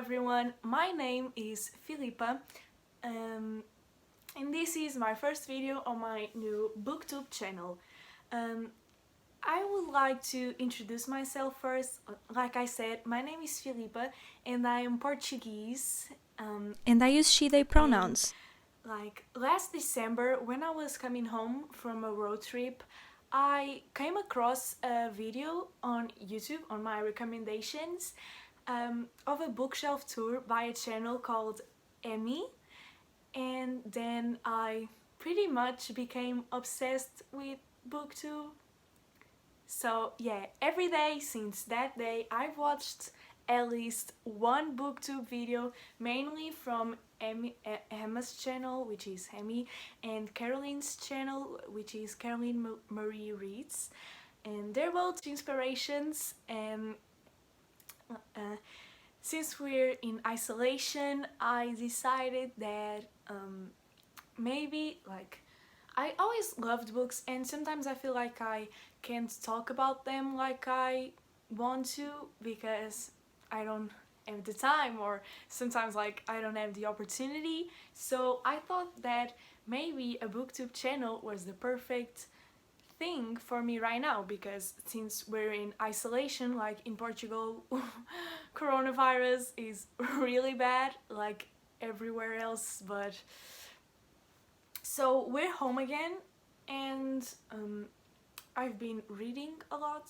everyone, my name is Filipa and this is my first video on my new booktube channel. I would like to introduce myself first. Like I said, my name is Filipa and I am Portuguese. And I use she/they pronouns. Like last December, when I was coming home from a road trip, I came across a video on YouTube on my recommendations of a bookshelf tour by a channel called Emmy, and then I pretty much became obsessed with booktube. So yeah, every day since that day I've watched at least one booktube video, mainly from Emma's channel, which is Emmy, and Caroline's channel, which is Caroline Marie Reads, and they're both inspirations. And since we're in isolation, I decided that maybe I always loved books, and sometimes I feel like I can't talk about them like I want to because I don't have the time, or sometimes I don't have the opportunity. So I thought that maybe a booktube channel was the perfect thing for me right now, because since we're in isolation, like in Portugal, coronavirus is really bad like everywhere else, but so we're home again, and I've been reading a lot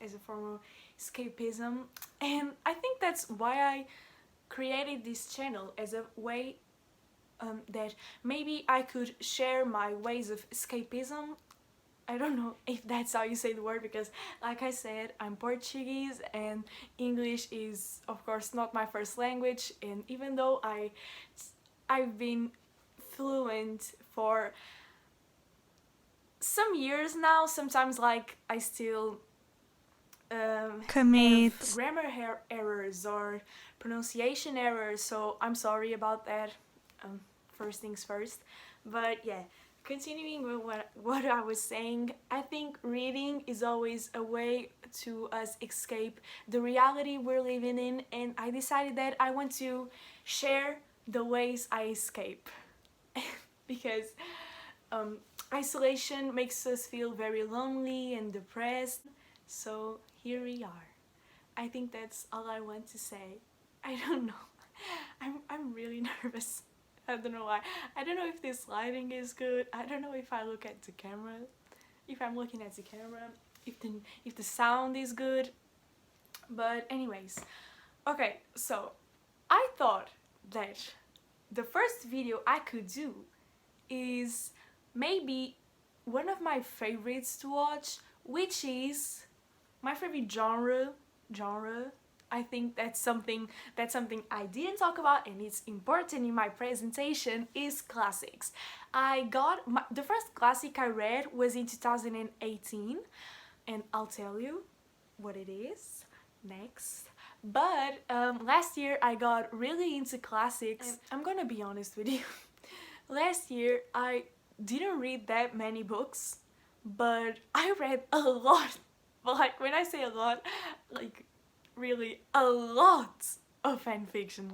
as a form of escapism, and I think that's why I created this channel, as a way that maybe I could share my ways of escapism. I don't know if that's how you say the word, because like I said, I'm Portuguese and English is of course not my first language, and even though I've been fluent for some years now, sometimes I still Commit. have grammar errors or pronunciation errors, so I'm sorry about that. First things first. But yeah, continuing with what I was saying, I think reading is always a way to us escape the reality we're living in, and I decided that I want to share the ways I escape. Because isolation makes us feel very lonely and depressed, so here we are. I think that's all I want to say. I don't know. I'm really nervous. I don't know why. I don't know if this lighting is good. I don't know if I look at the camera. If I'm looking at the camera, if the sound is good. But anyways, okay, so I thought that the first video I could do is maybe one of my favorites to watch, which is my favorite genre. I think that's something I didn't talk about, and it's important in my presentation, is classics. The first classic I read was in 2018, and I'll tell you what it is next. But last year I got really into classics, and I'm gonna be honest with you. Last year I didn't read that many books, but I read a lot. But when I say a lot, really a lot of fanfiction,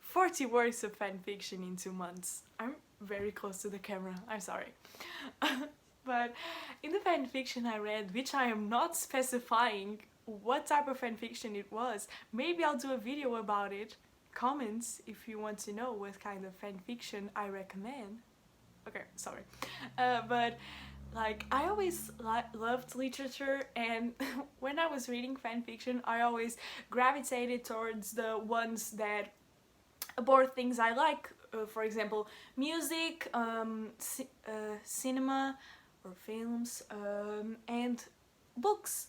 40 works of fanfiction in 2 months. I'm very close to the camera, I'm sorry. But in the fanfiction I read, which I am not specifying what type of fanfiction it was, maybe I'll do a video about it. Comments if you want to know what kind of fanfiction I recommend. Okay, sorry. But I always loved literature, and when I was reading fanfiction I always gravitated towards the ones that abort things I like, for example music, cinema or films, and books.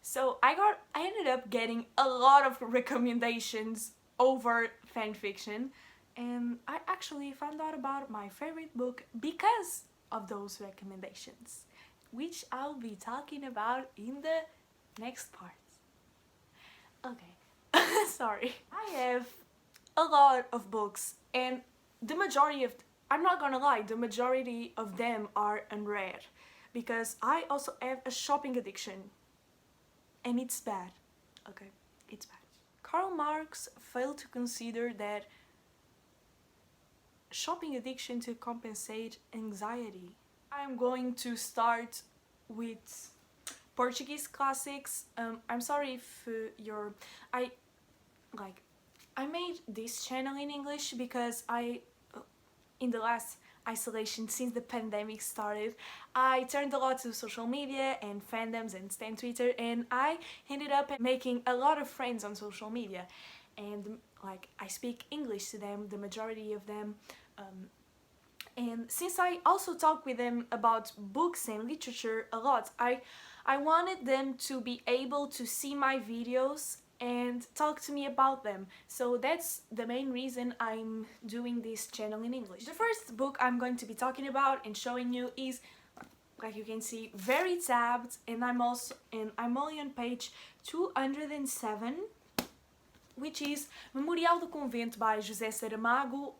So I ended up getting a lot of recommendations over fanfiction, and I actually found out about my favorite book because of those recommendations, which I'll be talking about in the next part. Okay. Sorry. I have a lot of books, and the majority of, I'm not gonna lie, the majority of them are unread, because I also have a shopping addiction, and it's bad. Okay, it's bad. Karl Marx failed to consider that shopping addiction to compensate anxiety. I'm going to start with Portuguese classics. I'm sorry if I made this channel in English because in the last isolation since the pandemic started, I turned a lot to social media and fandoms and stan Twitter, and I ended up making a lot of friends on social media, and like I speak English to them, the majority of them, and since I also talk with them about books and literature a lot, I wanted them to be able to see my videos and talk to me about them. So that's the main reason I'm doing this channel in English. The first book I'm going to be talking about and showing you is, like you can see, very tabbed, and I'm only on page 207, which is Memorial do Convento by José Saramago,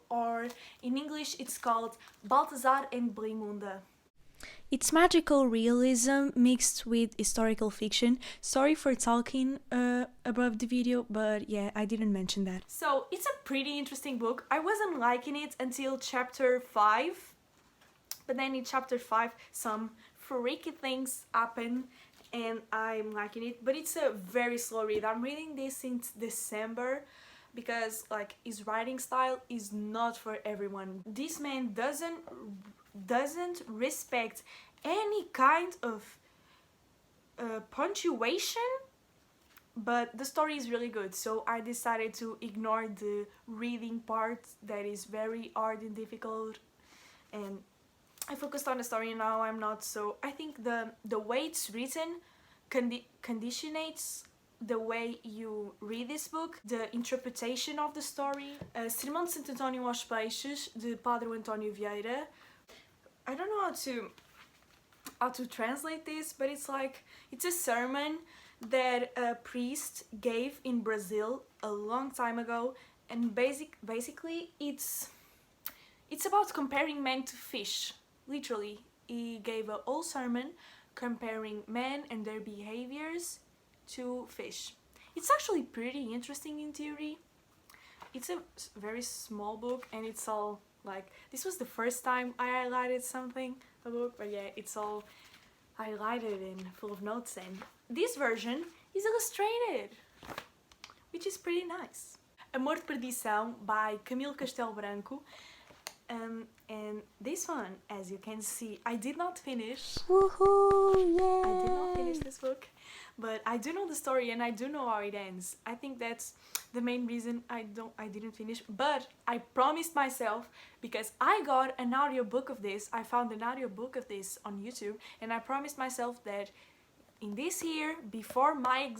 or in English it's called Baltasar and Blimunda. It's magical realism mixed with historical fiction. Sorry for talking above the video, but yeah, I didn't mention that. So it's a pretty interesting book. I wasn't liking it until chapter 5, but then in chapter 5 some freaky things happen and I'm liking it, but it's a very slow read. I'm reading this since December because like his writing style is not for everyone. This man doesn't respect any kind of punctuation, but the story is really good, so I decided to ignore the reading part that is very hard and difficult, and I focused on the story. And now I'm not so... I think the way it's written conditionates the way you read this book, the interpretation of the story. Sermão de Santo António aos Peixes, de Padre António Vieira. I don't know how to translate this, but it's a sermon that a priest gave in Brazil a long time ago, and basically it's about comparing men to fish. Literally, he gave a whole sermon comparing men and their behaviors to fish. It's actually pretty interesting in theory. It's a very small book, and it's all like, this was the first time I highlighted a book, but yeah, it's all highlighted and full of notes, and this version is illustrated, which is pretty nice. Amor de Perdição by Camilo Castelo Branco. And this one, as you can see, I did not finish. Woohoo! Yay! I did not finish this book, but I do know the story and I do know how it ends. I think that's the main reason I didn't finish, but I promised myself, because I got an audiobook of this, I found an audiobook of this on YouTube, and I promised myself that in this year, before my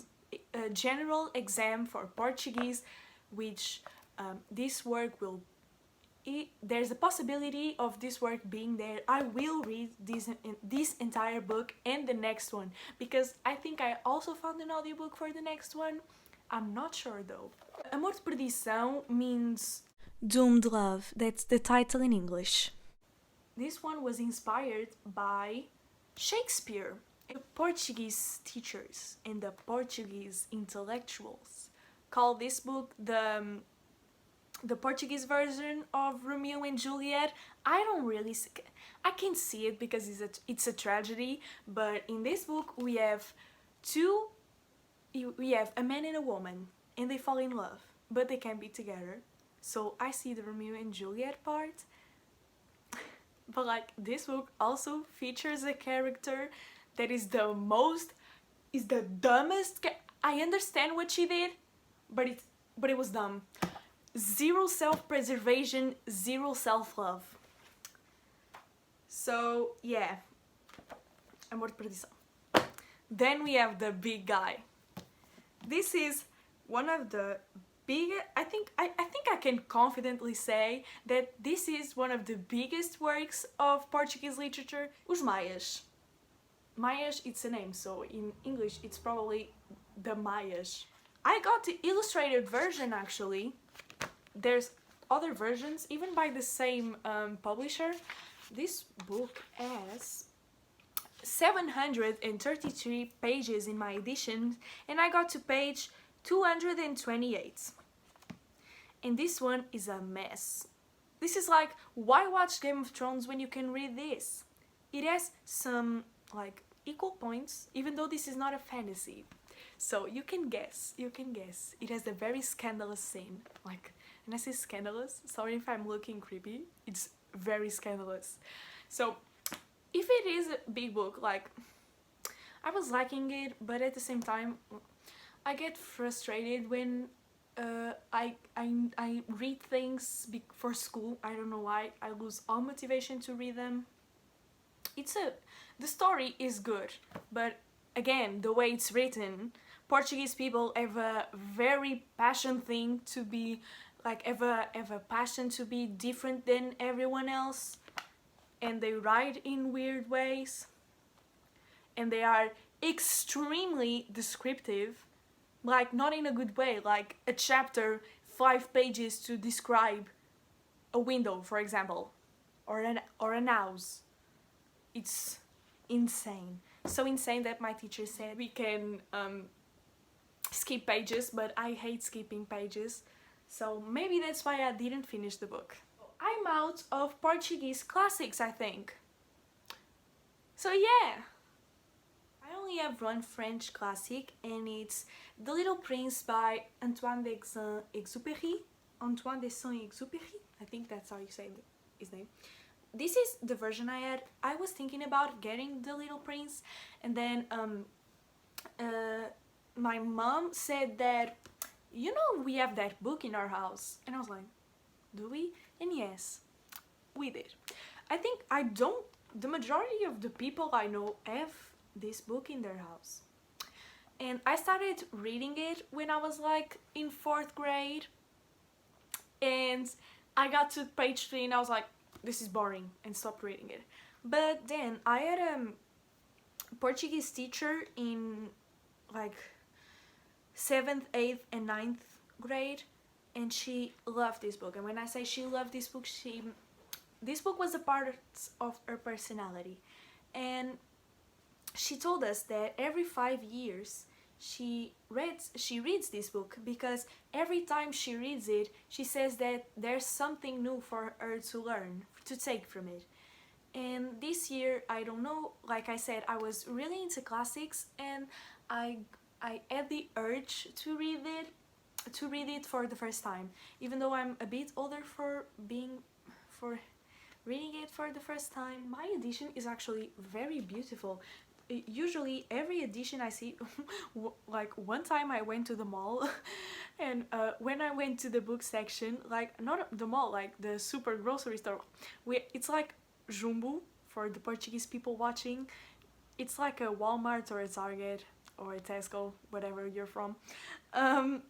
general exam for Portuguese, which this work will... there's a possibility of this work being there, I will read this entire book and the next one, because I think I also found an audiobook for the next one. I'm not sure though. Amor de Perdição means Doomed Love, that's the title in English. This one was inspired by Shakespeare. The Portuguese teachers and the Portuguese intellectuals call this book the Portuguese version of Romeo and Juliet. I can see it because it's a tragedy, but in this book we have a man and a woman, and they fall in love, but they can't be together. So I see the Romeo and Juliet part, but like, this book also features a character that is the dumbest. I understand what she did, but it was dumb. Zero self-preservation, zero self-love. So yeah, Amor de Perdição. Then we have the big guy. This is one of the biggest... I think I can confidently say that this is one of the biggest works of Portuguese literature. Os Maias. Maias, it's a name, so in English it's probably the Maias. I got the illustrated version actually. There's other versions, even by the same publisher. This book has 733 pages in my edition, and I got to page 228. And this one is a mess. This is like, why watch Game of Thrones when you can read this? It has some like equal points, even though this is not a fantasy. So you can guess. It has a very scandalous scene. Like, and I say scandalous, sorry if I'm looking creepy, it's very scandalous. So if it is a big book, like, I was liking it, but at the same time I get frustrated when I read things for school. I don't know why. I lose all motivation to read them. The story is good, but again, the way it's written, Portuguese people have a very passion thing to be like, have a passion to be different than everyone else, and they write in weird ways, and they are extremely descriptive, like not in a good way, like a chapter, 5 pages to describe a window, for example, or an house. It's insane. So insane that my teacher said we can skip pages, but I hate skipping pages, so maybe that's why I didn't finish the book. I'm out of Portuguese classics, I think. So yeah, I only have one French classic, and it's The Little Prince by Antoine de Saint-Exupéry. Antoine de Saint-Exupéry, I think that's how you say his name. This is the version I had. I was thinking about getting The Little Prince, and then my mom said that, you know, we have that book in our house, and I was like, do we? And yes, we did. I think the majority of the people I know have this book in their house, and I started reading it when I was like in 4th grade, and I got to page 3 and I was like, this is boring, and stopped reading it. But then I had a Portuguese teacher in like 7th, 8th and 9th grade, and she loved this book. And when I say she loved this book, this book was a part of her personality. And she told us that every 5 years she reads this book, because every time she reads it, she says that there's something new for her to learn, to take from it. And this year, I don't know, like I said, I was really into classics, and I had the urge to read it for the first time, even though I'm a bit older for reading it for the first time. My edition is actually very beautiful. Usually every edition I see, like one time I went to the mall and when I went to the book section, like not the mall, like the super grocery store, it's like Jumbo for the Portuguese people watching. It's like a Walmart or a Target or a Tesco, whatever you're from, and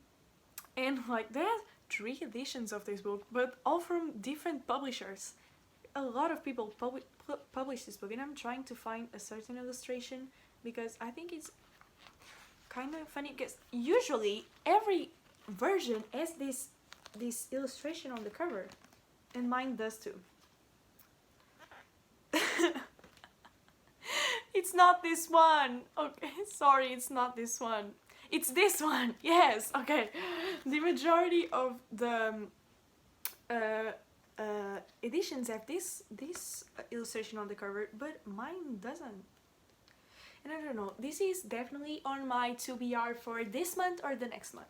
like there are 3 editions of this book, but all from different publishers. A lot of people publish this book, and I'm trying to find a certain illustration because I think it's kind of funny, because usually every version has this illustration on the cover, and mine does too. It's not this one. Okay, sorry, it's not this one. It's this one. Yes, okay. The majority of the editions have this illustration on the cover, but mine doesn't. And I don't know, this is definitely on my TBR for this month or the next month.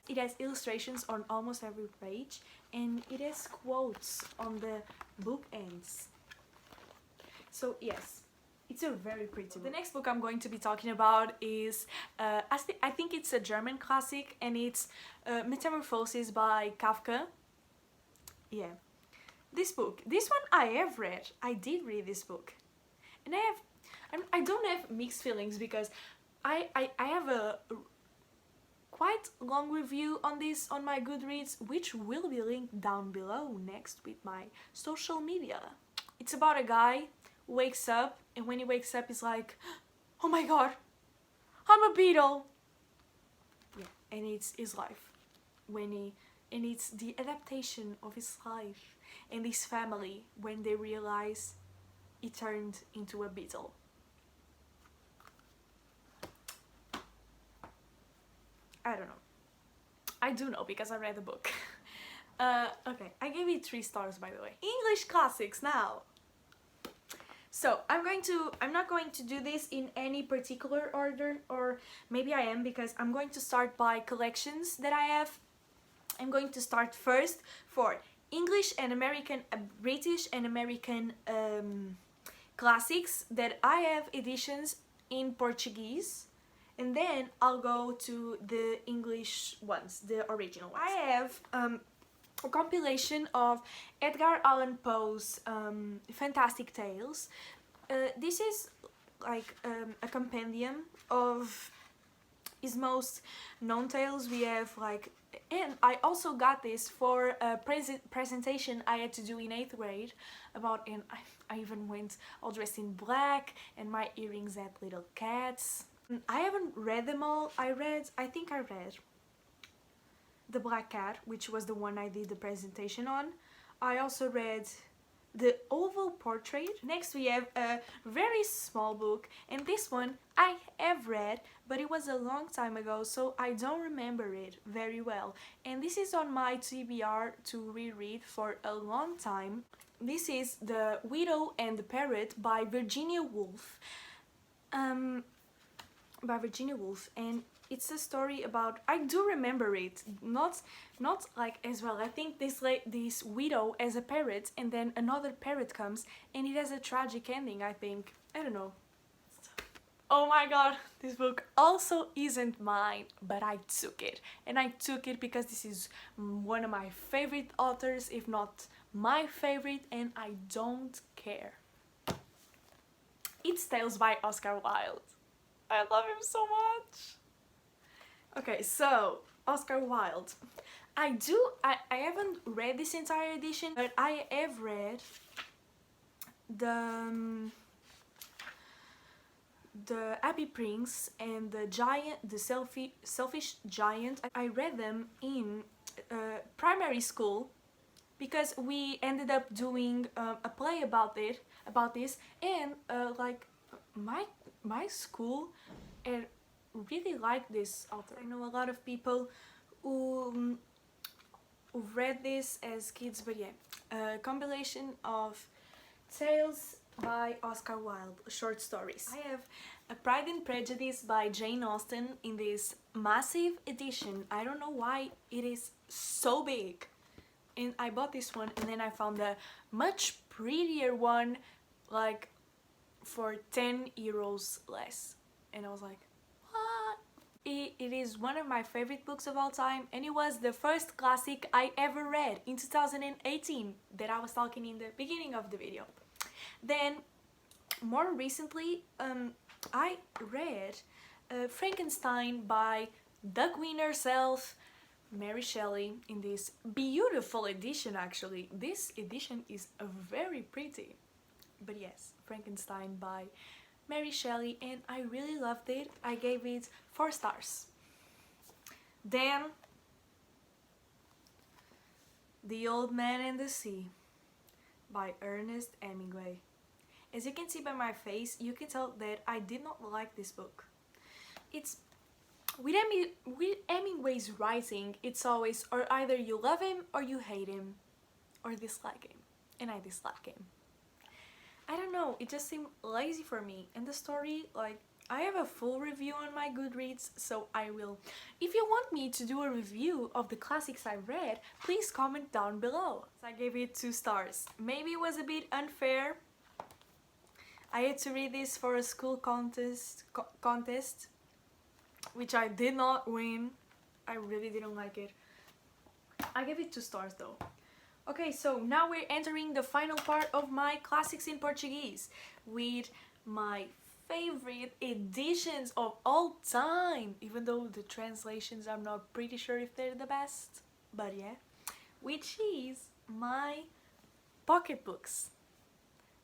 It has illustrations on almost every page, and it has quotes on the book ends. So yes, it's a very pretty book. The next book I'm going to be talking about is, I think it's a German classic, and it's Metamorphosis by Kafka. Yeah. This book, this one I have read. I did read this book, and I don't have mixed feelings, because I have a quite long review on this on my Goodreads, which will be linked down below next with my social media. It's about a guy who wakes up, and when he wakes up he's like, oh my god, I'm a beetle. Yeah, and it's his life and it's the adaptation of his life and his family when they realize he turned into a beetle. I don't know. I do know because I read the book. Okay, I gave it 3 stars by the way. English classics now. So I'm not going to do this in any particular order, or maybe I am because I'm going to start by collections that I have. I'm going to start first for English and American, British and American classics that I have editions in Portuguese, and then I'll go to the English ones, the original. I have a compilation of Edgar Allan Poe's fantastic tales. This is like a compendium of his most known tales. We have like, and I also got this for a presentation I had to do in 8th grade about, and I even went all dressed in black and my earrings had little cats. I haven't read them all. I think I read The Black Cat, which was the one I did the presentation on. I also read The Oval Portrait. Next we have a very small book, and this one I have read, but it was a long time ago, so I don't remember it very well. And this is on my TBR to reread for a long time. This is The Widow and the Parrot by Virginia Woolf. And it's a story about, I do remember it, not like as well. I think this widow has a parrot, and then another parrot comes and it has a tragic ending, I think. I don't know. Oh my god, this book also isn't mine, but I took it. And I took it because this is one of my favorite authors, if not my favorite, and I don't care. It's Tales by Oscar Wilde. I love him so much. Okay, so Oscar Wilde. I haven't read this entire edition, but I have read the Happy Prince and the Selfish Giant. I read them in primary school because we ended up doing a play about this, and like my school really liked this author. I know a lot of people who read this as kids, but yeah, a compilation of tales by Oscar Wilde, short stories. I have A Pride and Prejudice by Jane Austen in this massive edition. I don't know why it is so big. And I bought this one, and then I found a much prettier one, like for 10 euros less. And I was like, what? It is one of my favorite books of all time, and it was the first classic I ever read in 2018 that I was talking in the beginning of the video. Then, more recently, I read Frankenstein by the Queen herself, Mary Shelley, in this beautiful edition. Actually, this edition is very pretty. But yes, Frankenstein by Mary Shelley, and I really loved it. I gave it 4 stars. Then, The Old Man and the Sea by Ernest Hemingway. As you can see by my face, you can tell that I did not like this book. It's with Hemingway's writing, it's always or either you love him or you hate him or dislike him, and I dislike him. I don't know, it just seemed lazy for me. And the story, like, I have a full review on my Goodreads, so I will. If you want me to do a review of the classics I read, please comment down below. I gave it 2 stars. Maybe it was a bit unfair. I had to read this for a school contest, which I did not win. I really didn't like it. I gave it 2 stars though. Okay, so now we're entering the final part of my classics in Portuguese with my favorite editions of all time, even though the translations I'm not pretty sure if they're the best, but yeah, which is my pocketbooks.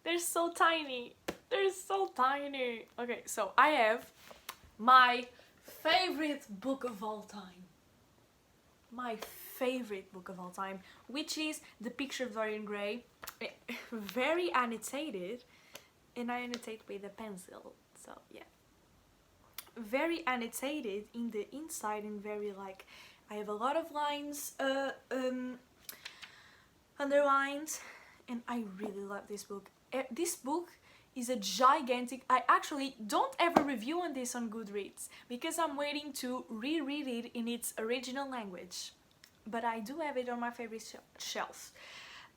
They're so tiny. They're so tiny. Okay, so I have my favorite book of all time. My favorite book of all time, which is The Picture of Dorian Gray. Very annotated, and I annotate with a pencil, so yeah. Very annotated in the inside and very like, I have a lot of lines underlined, and I really love this book. This book is a gigantic... I actually don't ever review on this on Goodreads because I'm waiting to reread it in its original language. But I do have it on my favorite shelf.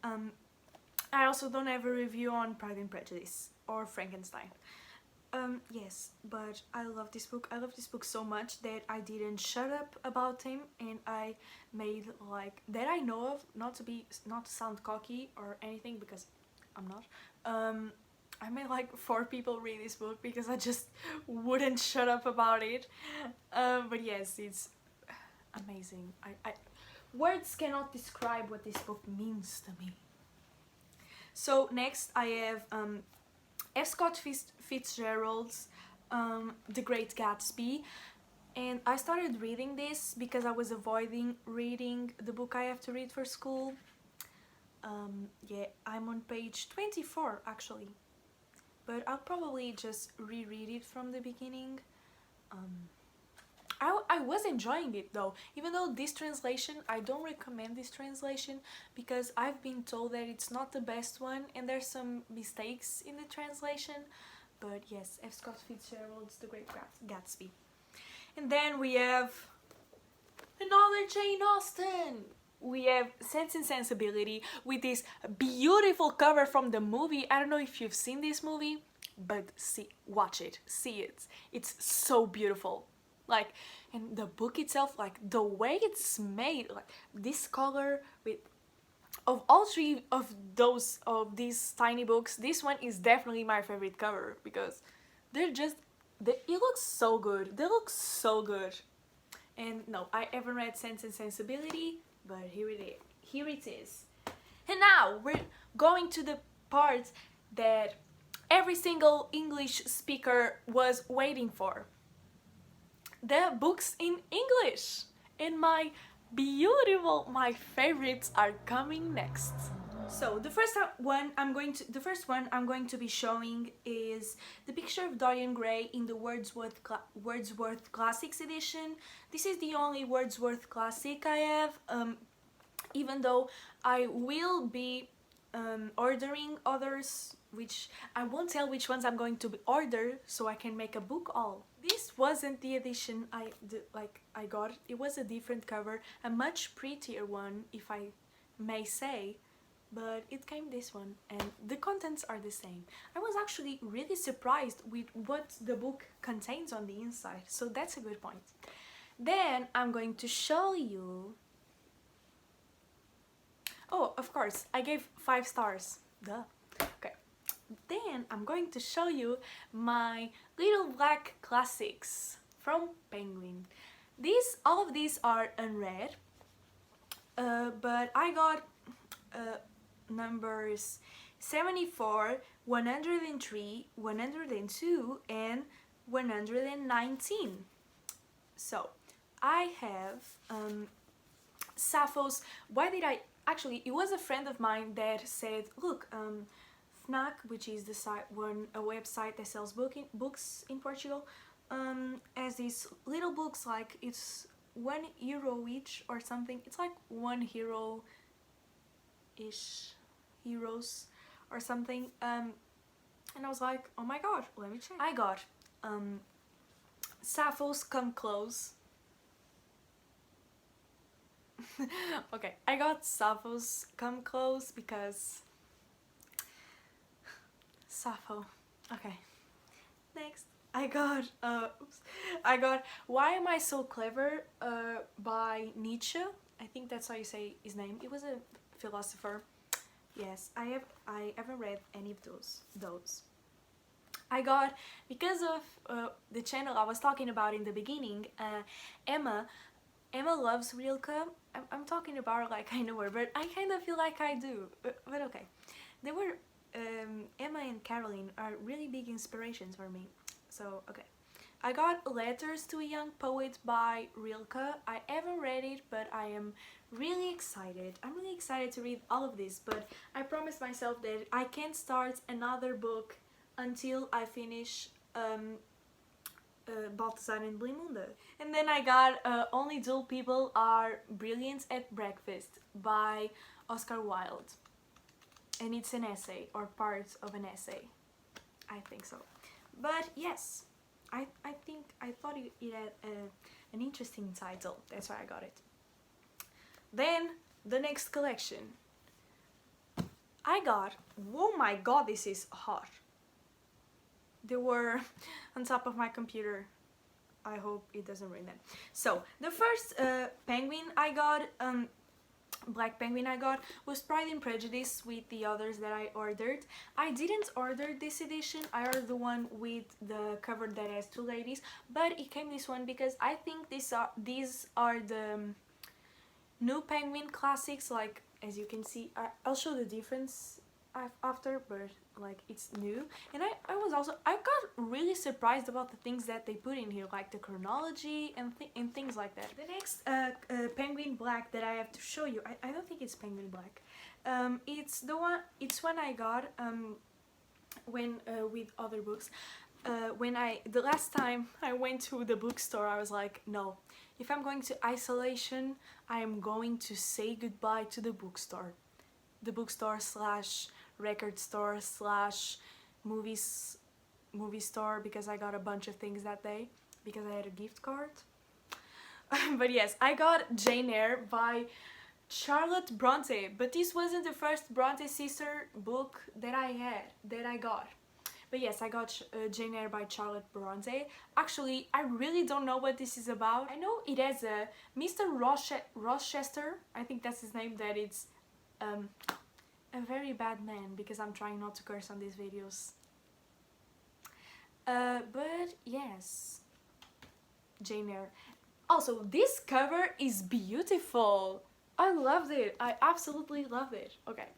I also don't have a review on Pride and Prejudice or Frankenstein. Yes, but I love this book. I love this book so much that I didn't shut up about him, and I made, like, that I know of, not to sound cocky or anything, because I'm not. I made like 4 people read this book because I just wouldn't shut up about it. But yes, it's amazing. Words cannot describe what this book means to me. So next I have F. Scott Fitzgerald's The Great Gatsby, and I started reading this because I was avoiding reading the book I have to read for school. Yeah, I'm on page 24 actually, but I'll probably just reread it from the beginning. I was enjoying it though, even though this translation, I don't recommend this translation because I've been told that it's not the best one and there's some mistakes in the translation. But yes, F. Scott Fitzgerald's The Great Gatsby. And then we have another Jane Austen. We have Sense and Sensibility with this beautiful cover from the movie. I don't know if you've seen this movie, but watch it, see it. It's so beautiful. Like, and the book itself, like the way it's made, like this color with, of all 3 of these tiny books, this one is definitely my favorite cover because it looks so good. They look so good. And no, I haven't read Sense and Sensibility, but here it is. And now we're going to the part that every single English speaker was waiting for. The books in English, and my favorites are coming next. So the first one I'm going to be showing is The Picture of Dorian Gray in the Wordsworth Classics edition. This is the only Wordsworth classic I have, even though I will be ordering others, which I won't tell which ones I'm going to order so I can make a book haul. This wasn't the edition I got. It was a different cover, a much prettier one, if I may say, but it came this one, and the contents are the same. I was actually really surprised with what the book contains on the inside, so that's a good point. Then I'm going to show you... Oh, of course, I gave 5 stars. Duh. Okay. Then I'm going to show you my little black classics from Penguin. All of these are unread, but I got numbers 74, 103, 102, and 119. So I have Sappho's... Actually, it was a friend of mine that said, look, Fnac, which is a website that sells books in Portugal, has these little books, like it's €1 each or something. It's like €1 ish, euros or something. And I was like, oh my god, let me check. I got Sappho's Come Close. Okay, I got Sappho's Come Close because Sappho. Okay, next I got Why Am I So Clever by Nietzsche. I think that's how you say his name. It was a philosopher. Yes, I haven't read any of those. I got, because of the channel I was talking about in the beginning, Emma loves Rilke. I'm talking about her like I know her, but I kind of feel like I do. But okay, they were Emma and Caroline are really big inspirations for me. So okay, I got Letters to a Young Poet by Rilke. I haven't read it, but I am really excited. I'm really excited to read all of this, but I promised myself that I can't start another book until I finish Balthazar and Blimunda. And then I got Only Dull People Are Brilliant at Breakfast by Oscar Wilde. And it's an essay, or part of an essay. I think so. But yes, I thought it had an interesting title. That's why I got it. Then the next collection. I got, oh my god, this is hot. They were on top of my computer. I hope it doesn't rain them. So the first penguin I got, black penguin I got, was Pride and Prejudice with the others that I ordered. I didn't order this edition. I ordered the one with the cover that has two ladies, but it came this one because I think these are the new penguin classics. Like, as you can see, I'll show the difference after, but like, it's new. And I got really surprised about the things that they put in here, like the chronology and things like that. The next penguin black that I have to show you, I don't think it's penguin black. It's one I got when with other books. The last time I went to the bookstore, I was like, no, if I'm going to isolation, I am going to say goodbye to the bookstore. The bookstore slash record store slash movie store, because I got a bunch of things that day because I had a gift card. But yes, I got Jane Eyre by Charlotte Bronte, but this wasn't the first Bronte sister book that I got. But yes, I got Jane Eyre by Charlotte Bronte. Actually, I really don't know what this is about. I know it has a Mr. Rochester, I think that's his name, that it's a very bad man, because I'm trying not to curse on these videos. But yes, Jane Eyre. Also, this cover is beautiful. I loved it. I absolutely loved it. Okay,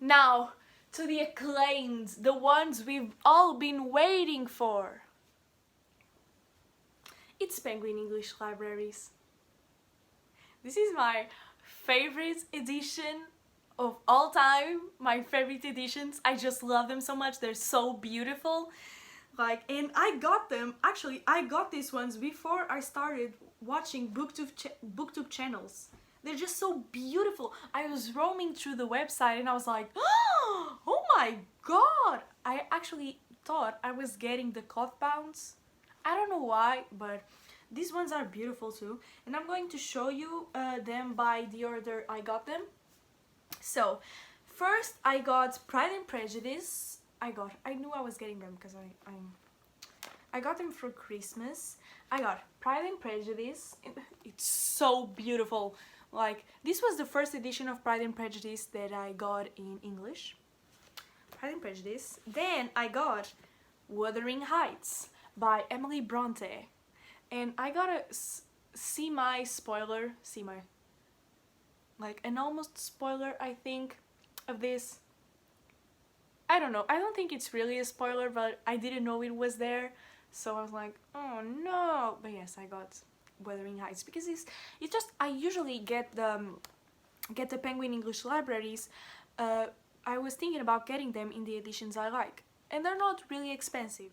now to the acclaimed, the ones we've all been waiting for. It's Penguin English Libraries. This is my favorite edition of all time. My favorite editions. I just love them so much. They're so beautiful. Like, and I got them, actually I got these ones before I started watching booktube channels. They're just so beautiful. I was roaming through the website and I was like, oh my god! I actually thought I was getting the cloth bounds. I don't know why, but these ones are beautiful too. And I'm going to show you them by the order I got them. So, first I got Pride and Prejudice. I knew I was getting them because I got them for Christmas. I got Pride and Prejudice. It's so beautiful. Like, this was the first edition of Pride and Prejudice that I got in English. Pride and Prejudice. Then I got Wuthering Heights by Emily Bronte. And I got a semi-spoiler, like an almost spoiler, I think, of this. I don't know, I don't think it's really a spoiler, but I didn't know it was there, so I was like, oh no. But yes, I got Wuthering Heights because it's just, I usually get the Penguin English Libraries. I was thinking about getting them in the editions I like, and they're not really expensive.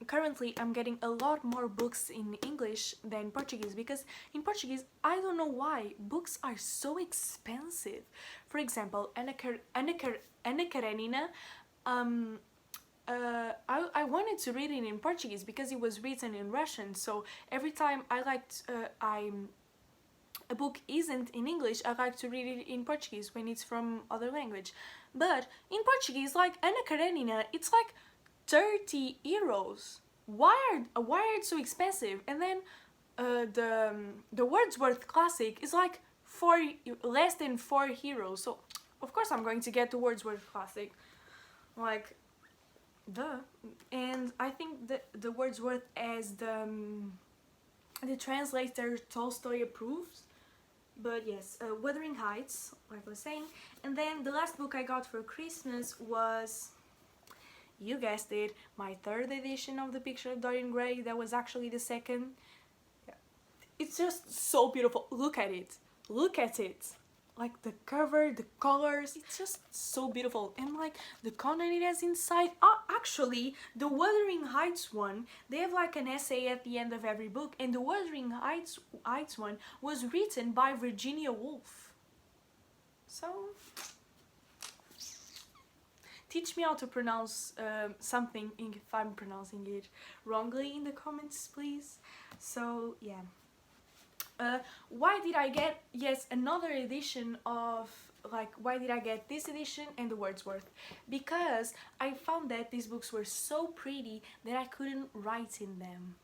Currently I'm getting a lot more books in English than Portuguese, because in Portuguese, I don't know why, books are so expensive. For example, Ana Karenina, I wanted to read it in Portuguese because it was written in Russian, so every time a book isn't in English, I like to read it in Portuguese when it's from other language. But in Portuguese, like Ana Karenina, it's like 30 euros. Why are it so expensive? And then the Wordsworth Classic is like less than 4 euros. So of course I'm going to get the Wordsworth Classic. Like, duh. And I think the Wordsworth as the translator Tolstoy approves. But yes, Wuthering Heights, like I was saying. And then the last book I got for Christmas was, you guessed it, my third edition of The Picture of Dorian Gray. That was actually the second. Yeah. It's just so beautiful. Look at it. Look at it. like the cover, the colors, it's just so beautiful. And like the content it has inside, actually the Wuthering Heights one, they have like an essay at the end of every book, and the Wuthering Heights one was written by Virginia Woolf. So teach me how to pronounce something if I'm pronouncing it wrongly in the comments, please. So yeah. Why did I get, yes, another edition of, like, why did I get this edition and the Wordsworth? Because I found that these books were so pretty that I couldn't write in them.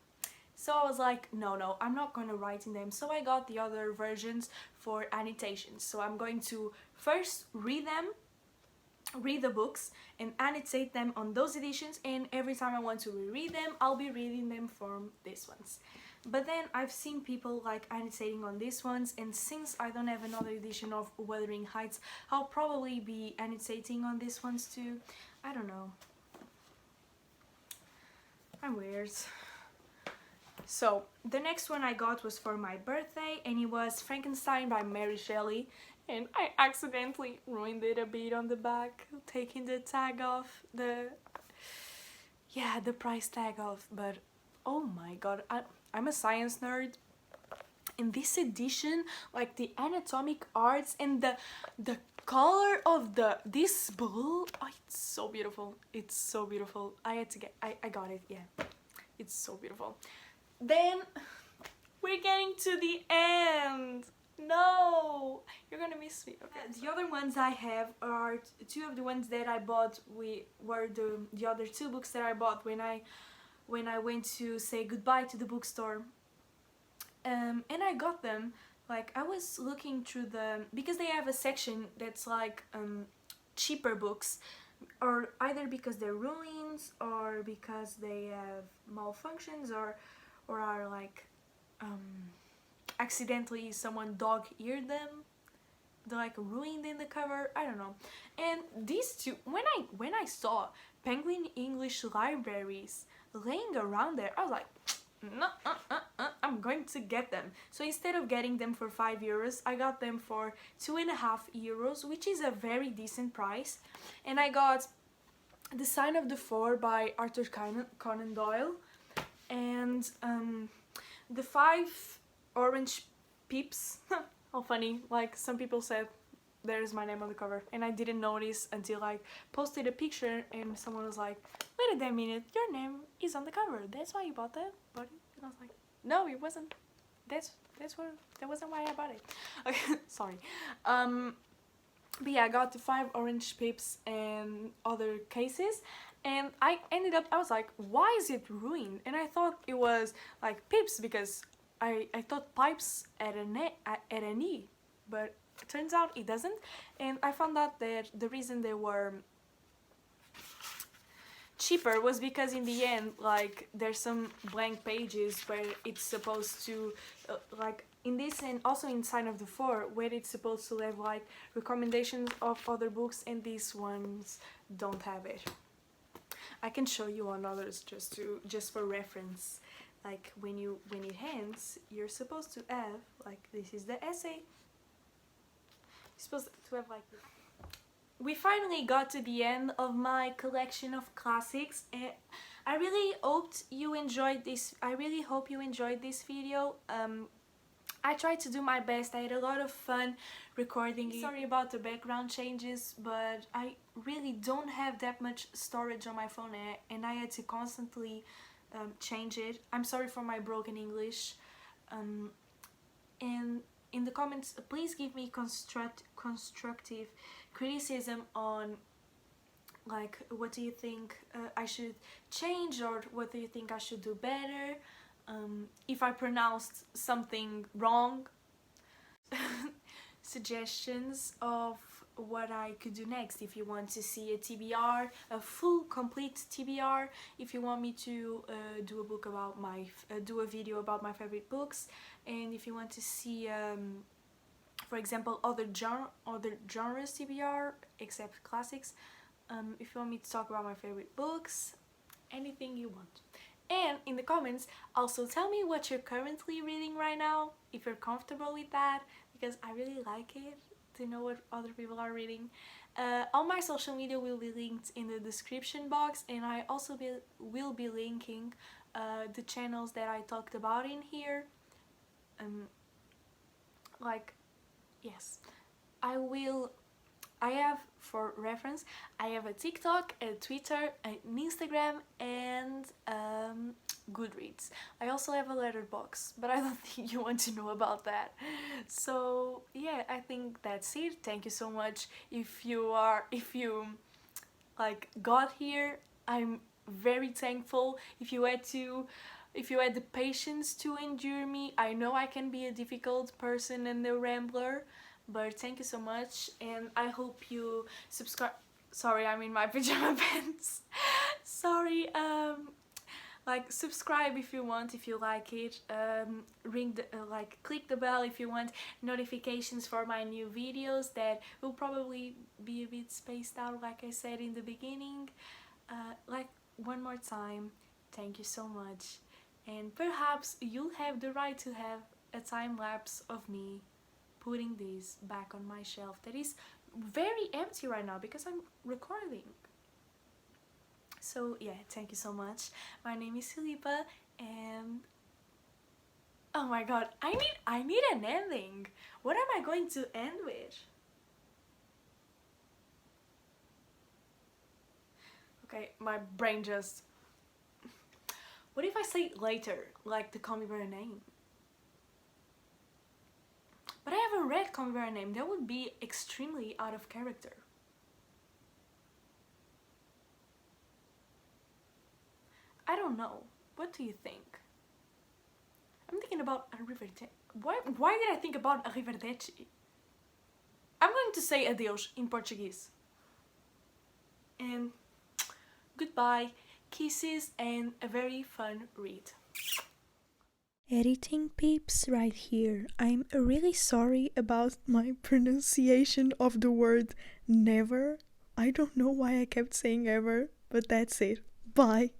So I was like, no, I'm not going to write in them. So I got the other versions for annotations. So I'm going to first read the books and annotate them on those editions, and every time I want to reread them, I'll be reading them from these ones. But then I've seen people like annotating on these ones, and since I don't have another edition of Wuthering Heights, I'll probably be annotating on these ones too. I don't know. I'm weird. So the next one I got was for my birthday, and it was Frankenstein by Mary Shelley, and I accidentally ruined it a bit on the back, taking the tag off, the price tag off. But oh my god, I'm a science nerd. In this edition, like the anatomic arts and the color of this blue, oh, it's so beautiful. It's so beautiful. I got it, yeah. It's so beautiful. Then we're getting to the end. No, you're gonna miss me. Okay. The other ones I have are two of the ones that I bought. Were the other two books that I bought when I went to say goodbye to the bookstore. And I got them. Like, I was looking through because they have a section that's like cheaper books, or either because they're ruins or because they have malfunctions or are like accidentally someone dog-eared them. They're like ruined in the cover, I don't know. And these two, when I saw Penguin English Libraries laying around there, I was like, no, I'm going to get them. So instead of getting them for €5, I got them for €2.50, which is a very decent price. And I got The Sign of the Four by Arthur Conan Doyle, and the 5 Orange Pips. How funny, like some people said there's my name on the cover, and I didn't notice until I posted a picture and someone was like, wait a minute, your name is on the cover, that's why you bought that, buddy? And I was like, no, it wasn't. That wasn't why I bought it. Okay, sorry. But yeah, I got the 5 Orange Pips and other cases, and I was like, why is it ruined? And I thought it was like pips because I thought pipes at an E, but it turns out it doesn't. And I found out that the reason they were cheaper was because in the end, like, there's some blank pages where it's supposed to like in this, and also in Sign of the Four, where it's supposed to have like recommendations of other books, and these ones don't have it. I can show you on others just for reference. Like when it ends, you're supposed to have, like, this is the essay. You're supposed to have like this. We finally got to the end of my collection of classics, and I really hoped you enjoyed this. I really hope you enjoyed this video. I tried to do my best. I had a lot of fun recording it. Sorry about the background changes, but I really don't have that much storage on my phone, and I had to constantly change it. I'm sorry for my broken English. And in the comments, please give me constructive criticism on, like, what do you think I should change, or what do you think I should do better, if I pronounced something wrong. Suggestions of what I could do next, if you want to see a TBR, a full complete TBR, if you want me to do a video about my favorite books, and if you want to see for example other genres TBR except classics, if you want me to talk about my favorite books, anything you want. And in the comments also tell me what you're currently reading right now, if you're comfortable with that, because I really like it. to know what other people are reading. All my social media will be linked in the description box, and I also will be linking the channels that I talked about in here. Like, yes, I have, for reference, I have a TikTok, a Twitter, an Instagram, and Goodreads. I also have a letterbox, but I don't think you want to know about that. So yeah, I think that's it. Thank you so much. If you like got here, I'm very thankful. If you had the patience to endure me, I know I can be a difficult person and a rambler, but thank you so much, and I hope you subscribe. Sorry, I'm in my pajama pants. Sorry. Like, subscribe if you want, if you like it. Ring the click the bell if you want notifications for my new videos that will probably be a bit spaced out, like I said in the beginning. Like, one more time, thank you so much, and perhaps you'll have the right to have a time lapse of me putting this back on my shelf that is very empty right now because I'm recording. So yeah, thank you so much. My name is Filipa, and oh my god, I need an ending. What am I going to end with? Okay, my brain just... What if I say later, like the Call Me By Your Name? But I haven't read Call Me By Your Name. That would be extremely out of character. I don't know. What do you think? I'm thinking about Arrivederci. Why did I think about Arrivederci? I'm going to say adeus in Portuguese. And goodbye, kisses, and a very fun read. Editing peeps right here. I'm really sorry about my pronunciation of the word never. I don't know why I kept saying ever, but that's it. Bye.